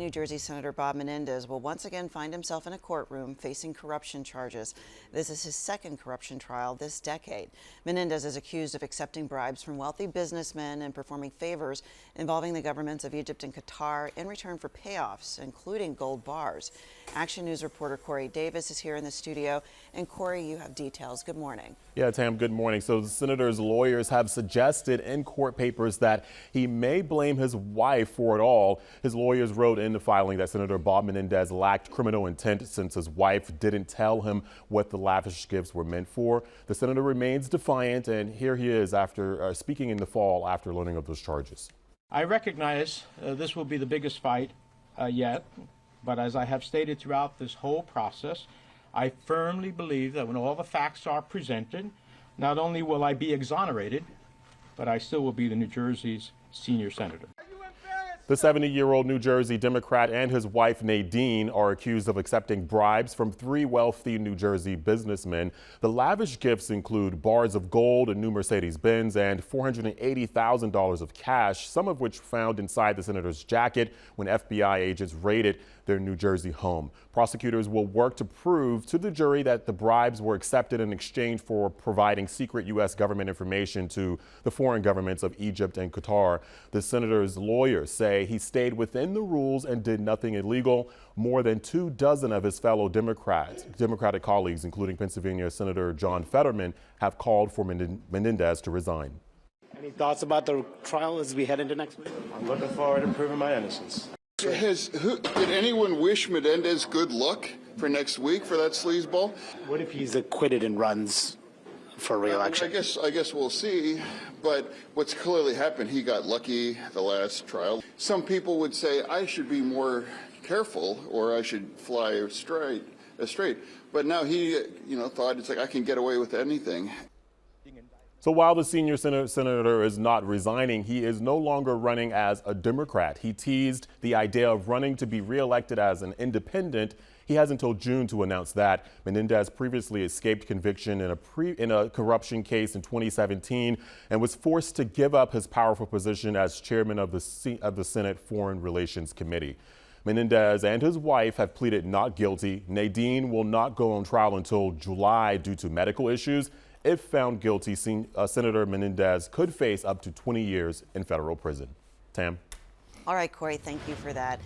New Jersey Senator Bob Menendez will once again find himself in a courtroom facing corruption charges. This is his second corruption trial this decade. Menendez is accused of accepting bribes from wealthy businessmen and performing favors involving the governments of Egypt and Qatar in return for payoffs, including gold bars. Action News reporter Corey Davis is here in the studio. And Corey, you have details. Good morning. Yeah, Tam, good morning. So the senator's lawyers have suggested in court papers that he may blame his wife for it all. His lawyers wrote in the filing that Senator Bob Menendez lacked criminal intent since his wife didn't tell him what the lavish gifts were meant for. The senator remains defiant, and here he is after speaking in the fall after learning of those charges. I recognize this will be the biggest fight yet, but as I have stated throughout this whole process, I firmly believe that when all the facts are presented, not only will I be exonerated, but I still will be the New Jersey's senior senator. The 70-year-old New Jersey Democrat and his wife Nadine are accused of accepting bribes from three wealthy New Jersey businessmen. The lavish gifts include bars of gold, a new Mercedes-Benz, and $480,000 of cash, some of which found inside the senator's jacket when FBI agents raided their New Jersey home. Prosecutors will work to prove to the jury that the bribes were accepted in exchange for providing secret U.S. government information to the foreign governments of Egypt and Qatar. The senator's lawyers say he stayed within the rules and did nothing illegal. More than 24 of his fellow Democratic colleagues, including Pennsylvania Senator John Fetterman, have called for Menendez to resign. Any thoughts about the trial as we head into next week? I'm looking forward to proving my innocence. Did anyone wish Menendez good luck for next week for that sleazeball? What if he's acquitted and runs for re-election? I guess we'll see. But what's clearly happened, he got lucky the last trial. Some people would say I should be more careful or I should fly straight. But now he, thought it's like I can get away with anything. So while the senior senator is not resigning, he is no longer running as a Democrat. He teased the idea of running to be reelected as an independent. He has until June to announce that. Menendez previously escaped conviction in a corruption case in 2017 and was forced to give up his powerful position as chairman of the Senate Foreign Relations Committee. Menendez and his wife have pleaded not guilty. Nadine will not go on trial until July due to medical issues. If found guilty, Senator Menendez could face up to 20 years in federal prison. Tam? All right, Corey, thank you for that.